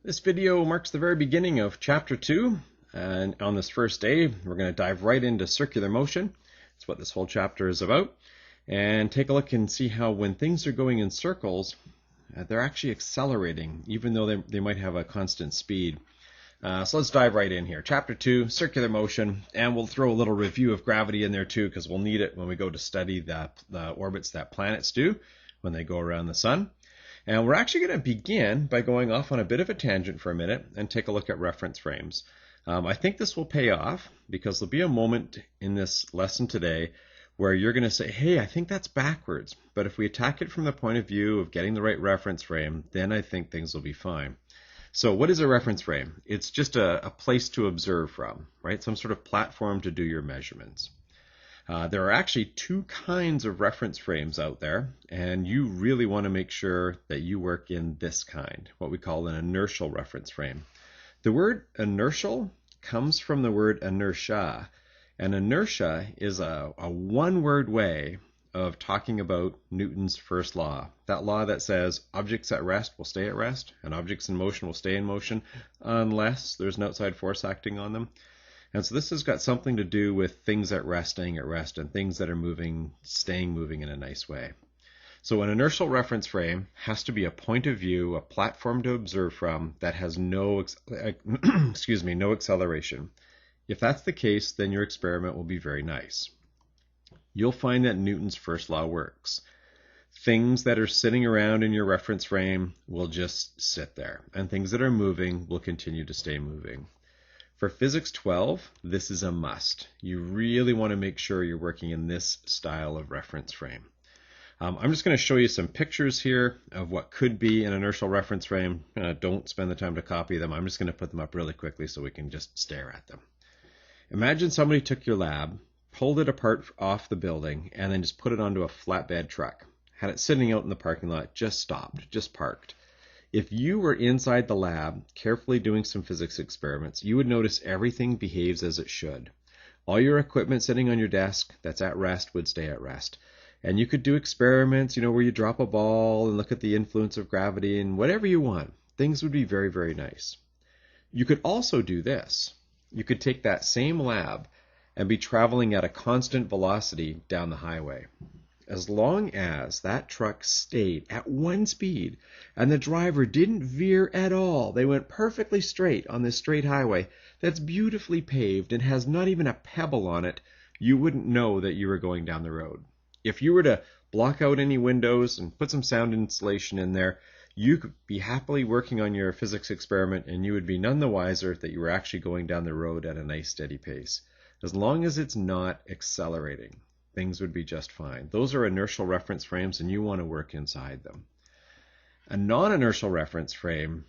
This video marks the very beginning of Chapter 2, and on this first day we're going to dive right into circular motion. That's what this whole chapter is about, and take a look and see how when things are going in circles, they're actually accelerating, even though they might have a constant speed. So let's dive right in here. Chapter 2, circular motion, and we'll throw a little review of gravity in there too, because we'll need it when we go to study the orbits that planets do when they go around the sun. And we're actually going to begin by going off on a bit of a tangent for a minute and take a look at reference frames. I think this will pay off because there'll be a moment in this lesson today where you're going to say, hey, I think that's backwards. But if we attack it from the point of view of getting the right reference frame, then I think things will be fine. So what is a reference frame? It's just a place to observe from, right? Some sort of platform to do your measurements. There are actually two kinds of reference frames out there, and you really want to make sure that you work in this kind, what we call an inertial reference frame. The word inertial comes from the word inertia, and inertia is a one-word way of talking about Newton's first law, that law that says objects at rest will stay at rest, and objects in motion will stay in motion unless there's an outside force acting on them. And so this has got something to do with things at rest staying at rest and things that are moving staying moving in a nice way. So an inertial reference frame has to be a point of view, a platform to observe from that has no acceleration. If that's the case, then your experiment will be very nice. You'll find that Newton's first law works. Things that are sitting around in your reference frame will just sit there, and things that are moving will continue to stay moving. For Physics 12, this is a must. You really want to make sure you're working in this style of reference frame. I'm just going to show you some pictures here of what could be an inertial reference frame. Don't spend the time to copy them. I'm just going to put them up really quickly so we can just stare at them. Imagine somebody took your lab, pulled it apart off the building, and then just put it onto a flatbed truck. Had it sitting out in the parking lot, just stopped, just parked. If you were inside the lab, carefully doing some physics experiments, you would notice everything behaves as it should. All your equipment sitting on your desk that's at rest would stay at rest. And you could do experiments, where you drop a ball and look at the influence of gravity and whatever you want. Things would be very, very nice. You could also do this. You could take that same lab and be traveling at a constant velocity down the highway. As long as that truck stayed at one speed and the driver didn't veer at all, they went perfectly straight on this straight highway that's beautifully paved and has not even a pebble on it, you wouldn't know that you were going down the road. If you were to block out any windows and put some sound insulation in there, you could be happily working on your physics experiment and you would be none the wiser that you were actually going down the road at a nice steady pace. As long as it's not accelerating, things would be just fine. Those are inertial reference frames and you want to work inside them. A non-inertial reference frame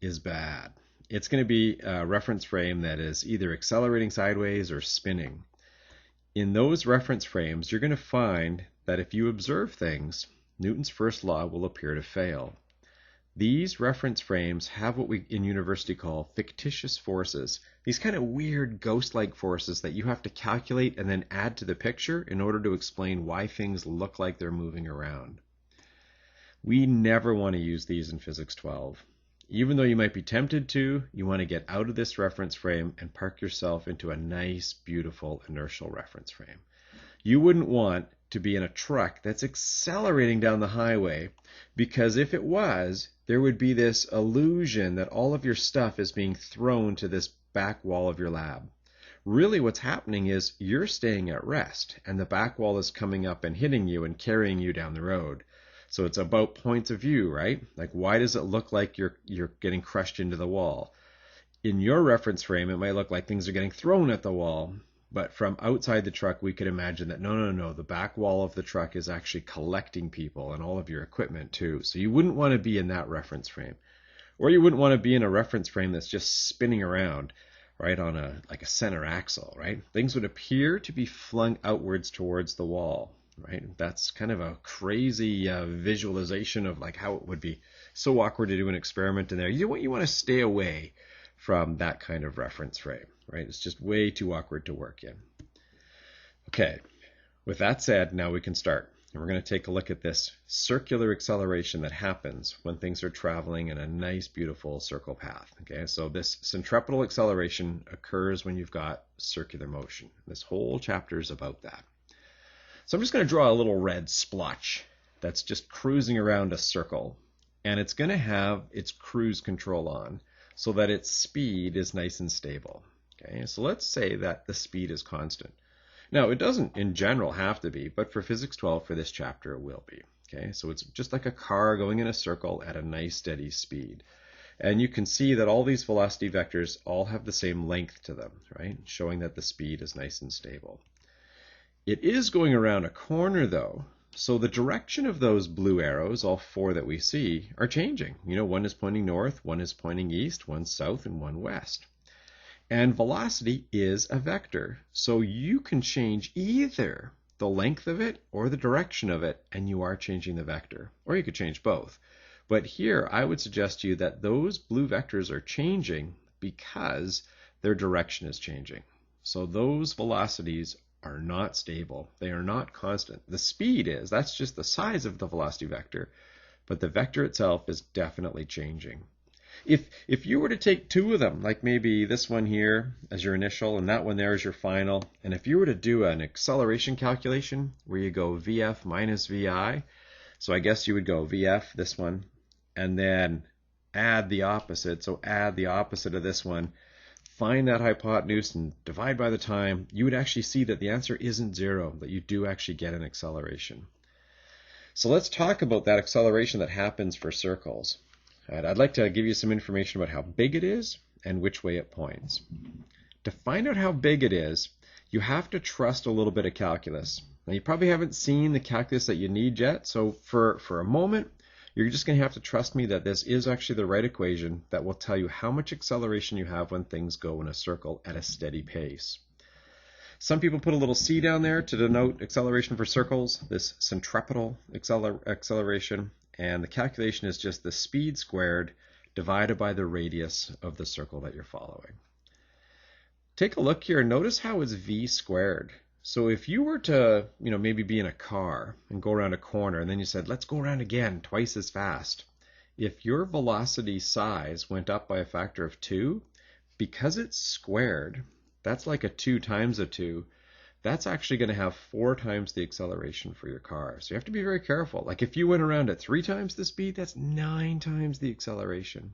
is bad. It's going to be a reference frame that is either accelerating sideways or spinning. In those reference frames, you're going to find that if you observe things, Newton's first law will appear to fail. These reference frames have what we in university call fictitious forces. These kind of weird ghost-like forces that you have to calculate and then add to the picture in order to explain why things look like they're moving around. We never want to use these in Physics 12. Even though you might be tempted to, you want to get out of this reference frame and park yourself into a nice, beautiful inertial reference frame. You wouldn't want to be in a truck that's accelerating down the highway, because if it was, there would be this illusion that all of your stuff is being thrown to this back wall of your lab. Really what's happening is you're staying at rest and the back wall is coming up and hitting you and carrying you down the road. So it's about points of view, right? Like, why does it look like you're getting crushed into the wall? In your reference frame, it might look like things are getting thrown at the wall. But from outside the truck, we could imagine that no, the back wall of the truck is actually collecting people and all of your equipment too. So you wouldn't want to be in that reference frame. Or you wouldn't want to be in a reference frame that's just spinning around, right, on a center axle, right? Things would appear to be flung outwards towards the wall, right? That's kind of a crazy visualization of like how it would be so awkward to do an experiment in there. You want to stay away from that kind of reference frame, right? It's just way too awkward to work in. Okay, with that said, now we can start. And we're going to take a look at this circular acceleration that happens when things are traveling in a nice, beautiful circle path. Okay, so this centripetal acceleration occurs when you've got circular motion. This whole chapter is about that. So I'm just going to draw a little red splotch that's just cruising around a circle. And it's going to have its cruise control on so that its speed is nice and stable. Okay, so let's say that the speed is constant. Now, it doesn't in general have to be, but for Physics 12 for this chapter it will be. Okay, so it's just like a car going in a circle at a nice steady speed. And you can see that all these velocity vectors all have the same length to them, right? Showing that the speed is nice and stable. It is going around a corner though, so the direction of those blue arrows, all four that we see, are changing. You know, one is pointing north, one is pointing east, one south, and one west. And velocity is a vector, so you can change either the length of it or the direction of it, and you are changing the vector. Or you could change both. But here, I would suggest to you that those blue vectors are changing because their direction is changing. So those velocities are not stable. They are not constant. The speed is. That's just the size of the velocity vector. But the vector itself is definitely changing. If you were to take two of them, like maybe this one here as your initial and that one there as your final, and if you were to do an acceleration calculation where you go VF minus VI, so I guess you would go VF, this one, and then add the opposite, so add the opposite of this one, find that hypotenuse and divide by the time, you would actually see that the answer isn't zero, that you do actually get an acceleration. So let's talk about that acceleration that happens for circles. I'd like to give you some information about how big it is and which way it points. To find out how big it is, you have to trust a little bit of calculus. Now, you probably haven't seen the calculus that you need yet, so for a moment, you're just going to have to trust me that this is actually the right equation that will tell you how much acceleration you have when things go in a circle at a steady pace. Some people put a little c down there to denote acceleration for circles, this centripetal acceleration. And the calculation is just the speed squared divided by the radius of the circle that you're following. Take a look here and notice how it's v squared. So if you were to, maybe be in a car and go around a corner and then you said, let's go around again twice as fast. If your velocity size went up by a factor of 2, because it's squared, that's like a 2 times a 2. That's actually going to have 4 times the acceleration for your car. So you have to be very careful. Like if you went around at 3 times the speed, that's 9 times the acceleration.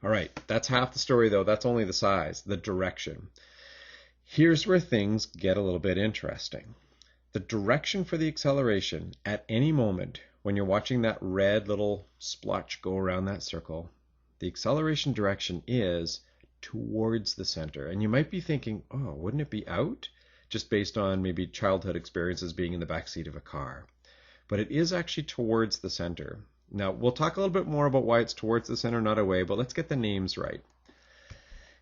All right, that's half the story though. That's only the size, the direction. Here's where things get a little bit interesting. The direction for the acceleration at any moment when you're watching that red little splotch go around that circle, the acceleration direction is towards the center. And you might be thinking, oh, wouldn't it be out? Just based on maybe childhood experiences being in the back seat of a car. But it is actually towards the center. Now, we'll talk a little bit more about why it's towards the center, not away, but let's get the names right.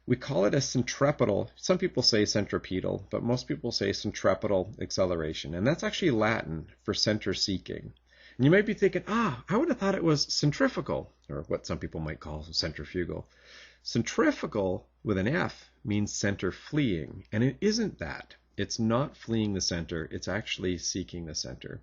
We call it a centripetal. Some people say centripetal, but most people say centripetal acceleration. And that's actually Latin for center seeking. And you might be thinking, I would have thought it was centrifugal, or what some people might call centrifugal. Centrifugal with an F means center fleeing, and it isn't that. It's not fleeing the center, it's actually seeking the center.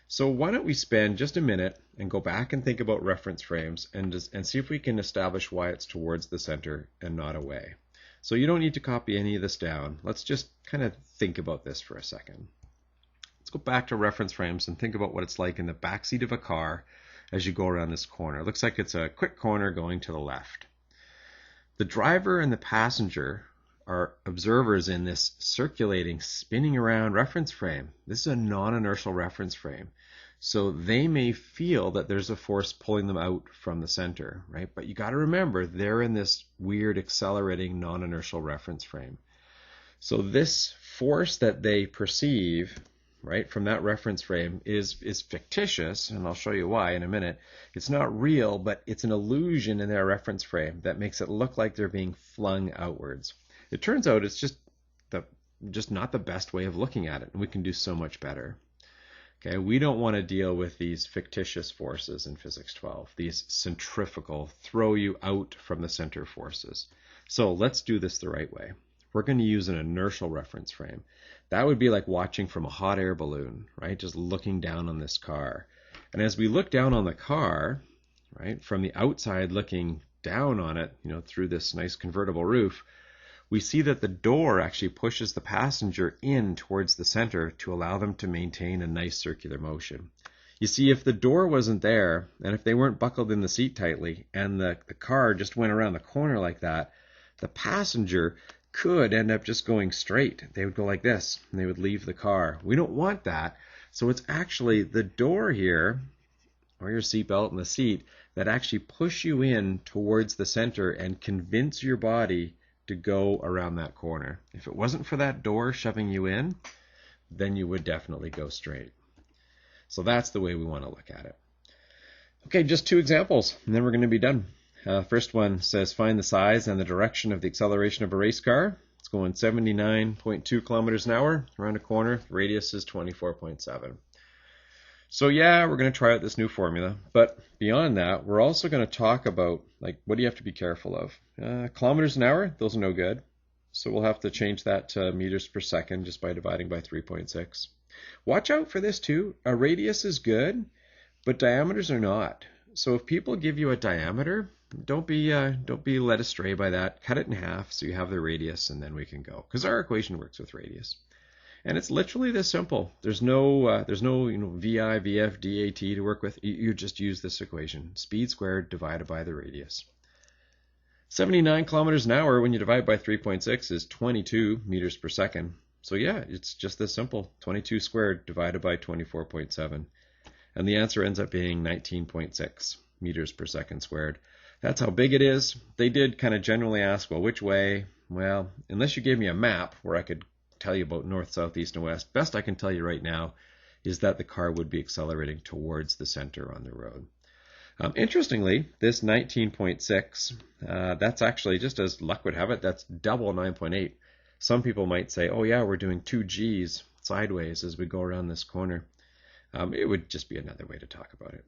So why don't we spend just a minute and go back and think about reference frames and see if we can establish why it's towards the center and not away. So you don't need to copy any of this down. Let's just kind of think about this for a second. Let's go back to reference frames and think about what it's like in the backseat of a car as you go around this corner. It looks like it's a quick corner going to the left. The driver and the passenger are observers in this circulating, spinning around reference frame. This is a non-inertial reference frame. So they may feel that there's a force pulling them out from the center, right? But you got to remember, they're in this weird accelerating non-inertial reference frame. So this force that they perceive, right, from that reference frame is fictitious, and I'll show you why in a minute. It's not real, but it's an illusion in their reference frame that makes it look like they're being flung outwards. It turns out it's just not the best way of looking at it, and we can do so much better. Okay, we don't want to deal with these fictitious forces in Physics 12, these centrifugal, throw you out from the center forces. So let's do this the right way. we're going to use an inertial reference frame. That would be like watching from a hot air balloon, right? Just looking down on this car. And as we look down on the car, right, from the outside looking down on it, through this nice convertible roof, we see that the door actually pushes the passenger in towards the center to allow them to maintain a nice circular motion. You see, if the door wasn't there, and if they weren't buckled in the seat tightly, and the car just went around the corner like that, the passenger could end up just going straight. They would go like this, and they would leave the car. We don't want that. So it's actually the door here, or your seatbelt and the seat, that actually push you in towards the center and convince your body to go around that corner. If it wasn't for that door shoving you in, then you would definitely go straight. So that's the way we want to look at it. Okay, just 2 examples, and then we're going to be done. First one says find the size and the direction of the acceleration of a race car. It's going 79.2 kilometers an hour around a corner. The radius is 24.7. So yeah, we're going to try out this new formula, but beyond that, we're also going to talk about what do you have to be careful of. Kilometers an hour, those are no good. So we'll have to change that to meters per second just by dividing by 3.6. Watch out for this too. A radius is good, but diameters are not. So if people give you a diameter, don't be led astray by that. Cut it in half so you have the radius, and then we can go. Because our equation works with radius. And it's literally this simple. There's no VI, VF, DAT to work with. You just use this equation. Speed squared divided by the radius. 79 kilometers an hour when you divide by 3.6 is 22 meters per second. So yeah, it's just this simple. 22 squared divided by 24.7. And the answer ends up being 19.6 meters per second squared. That's how big it is. They did kind of generally ask, well, which way? Well, unless you gave me a map where I could tell you about north, south, east, and west, best I can tell you right now is that the car would be accelerating towards the center on the road. Interestingly, this 19.6, that's actually, just as luck would have it, that's double 9.8. Some people might say, oh yeah, we're doing 2 G's sideways as we go around this corner. It would just be another way to talk about it.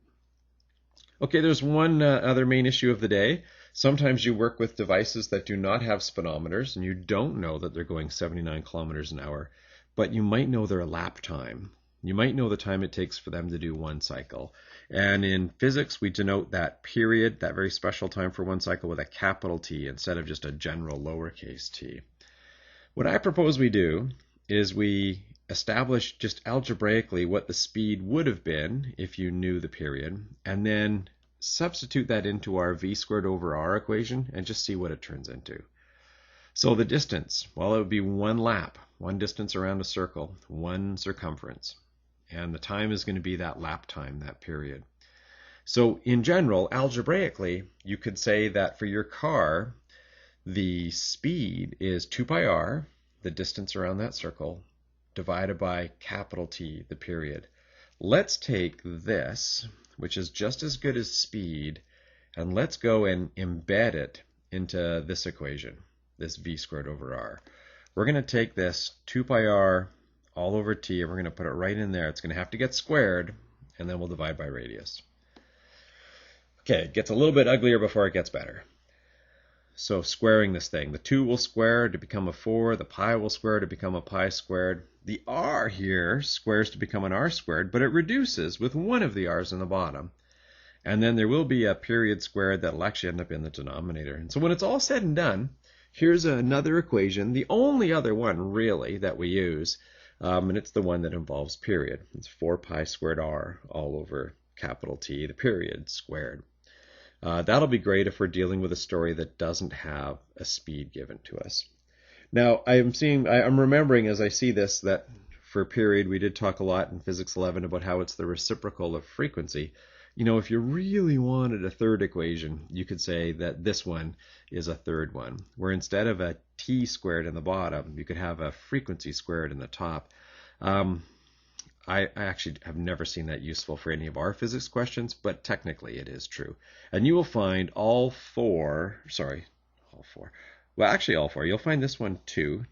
Okay, there's one other main issue of the day. Sometimes you work with devices that do not have speedometers, and you don't know that they're going 79 kilometers an hour, but you might know their lap time. You might know the time it takes for them to do one cycle. And in physics, we denote that period, that very special time for one cycle, with a capital T instead of just a general lowercase t. What I propose we do is we establish just algebraically what the speed would have been if you knew the period, and then substitute that into our v squared over r equation and just see what it turns into. So the distance, well, it would be one lap, one distance around a circle, one circumference. And the time is going to be that lap time, that period. So in general, algebraically, you could say that for your car, the speed is 2 pi r, the distance around that circle, divided by capital T, the period. Let's take this, which is just as good as speed, and let's go and embed it into this equation, this v squared over r. We're going to take this 2 pi r all over t, and we're going to put it right in there. It's going to have to get squared, and then we'll divide by radius. Okay, it gets a little bit uglier before it gets better. So squaring this thing, the 2 will square to become a 4, the pi will square to become a pi squared. The r here squares to become an r squared, but it reduces with one of the r's in the bottom. And then there will be a period squared that will actually end up in the denominator. And so when it's all said and done, here's another equation, the only other one really that we use, and it's the one that involves period. It's 4 pi squared r all over capital T, the period squared. That'll be great if we're dealing with a story that doesn't have a speed given to us. Now, I'm remembering as I see this that for period we did talk a lot in Physics 11 about how it's the reciprocal of frequency. You know, if you really wanted a third equation, you could say that this one is a third one, where instead of a t squared in the bottom, you could have a frequency squared in the top. I actually have never seen that useful for any of our physics questions, but technically it is true. And you will find all four. Well, actually all four. You'll find this one too,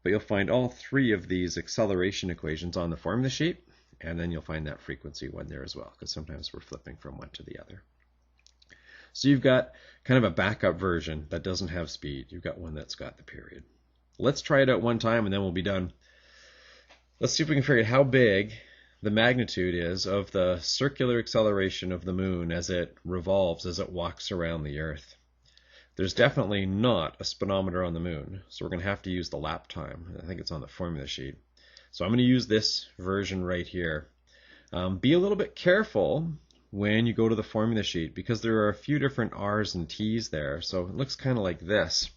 but you'll find all 3 of these acceleration equations on the formula sheet, and then you'll find that frequency one there as well, because sometimes we're flipping from one to the other. So you've got kind of a backup version that doesn't have speed. You've got one that's got the period. Let's try it out one time and then we'll be done. Let's see if we can figure out how big the magnitude is of the circular acceleration of the moon as it revolves, as it walks around the Earth. There's definitely not a speedometer on the moon, so we're going to have to use the lap time. I think it's on the formula sheet. So I'm going to use this version right here. Be a little bit careful when you go to the formula sheet because there are a few different R's and T's there. So it looks kind of like this.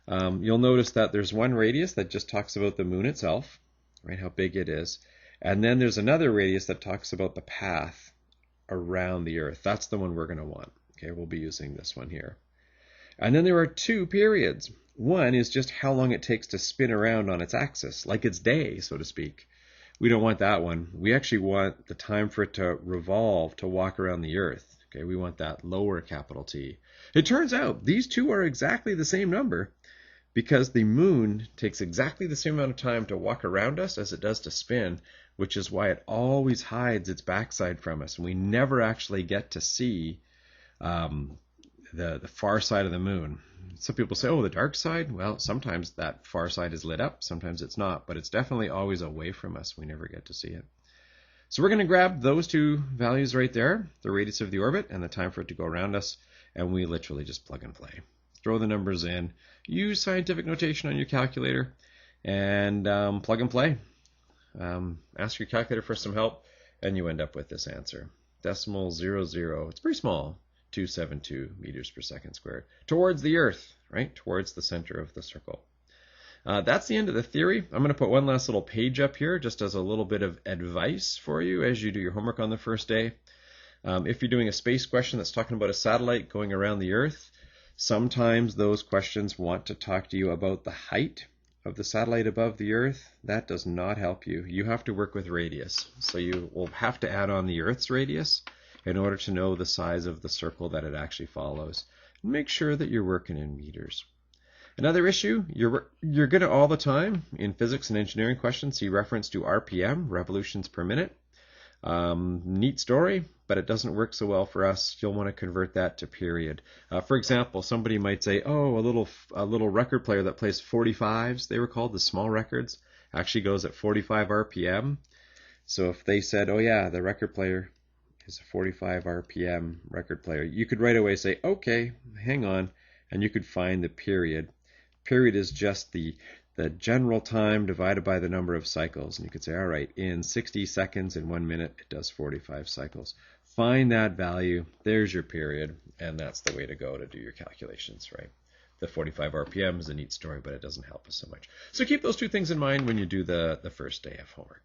You'll notice that there's one radius that just talks about the moon itself, right, how big it is. And then there's another radius that talks about the path around the Earth. That's the one we're going to want. Okay, we'll be using this one here. And then there are two periods. One is just how long it takes to spin around on its axis, like its day, so to speak. We don't want that one. We actually want the time for it to revolve, to walk around the Earth. Okay, we want that lower capital T. It turns out these two are exactly the same number because the moon takes exactly the same amount of time to walk around us as it does to spin, which is why it always hides its backside from us. And we never actually get to see the far side of the moon. Some people say, oh, the dark side. Well, sometimes that far side is lit up, sometimes it's not, but it's definitely always away from us. We never get to see it. So we're going to grab those two values right there, the radius of the orbit and the time for it to go around us, and we literally just plug and play. Throw the numbers in, use scientific notation on your calculator, and plug and play. Ask your calculator for some help, and you end up with this answer. Decimal 00, it's pretty small. 272 meters per second squared towards the Earth, right? Towards the center of the circle. That's the end of the theory. I'm going to put one last little page up here just as a little bit of advice for you as you do your homework on the first day. If you're doing a space question that's talking about a satellite going around the Earth, sometimes those questions want to talk to you about the height of the satellite above the Earth. That does not help you. You have to work with radius. So you will have to add on the Earth's radius in order to know the size of the circle that it actually follows. Make sure that you're working in meters. Another issue, you're going to all the time in physics and engineering questions see reference to RPM, revolutions per minute. Neat story, but it doesn't work so well for us. You'll want to convert that to period. For example, somebody might say, oh, a little record player that plays 45s, they were called the small records, actually goes at 45 RPM. So if they said, oh yeah, the record player is a 45 RPM record player, you could right away say, okay, hang on, and you could find the period. Period is just the general time divided by the number of cycles. And you could say, all right, in 60 seconds, in 1 minute, it does 45 cycles. Find that value. There's your period. And that's the way to go to do your calculations, right? The 45 RPM is a neat story, but it doesn't help us so much. So keep those two things in mind when you do the first day of homework.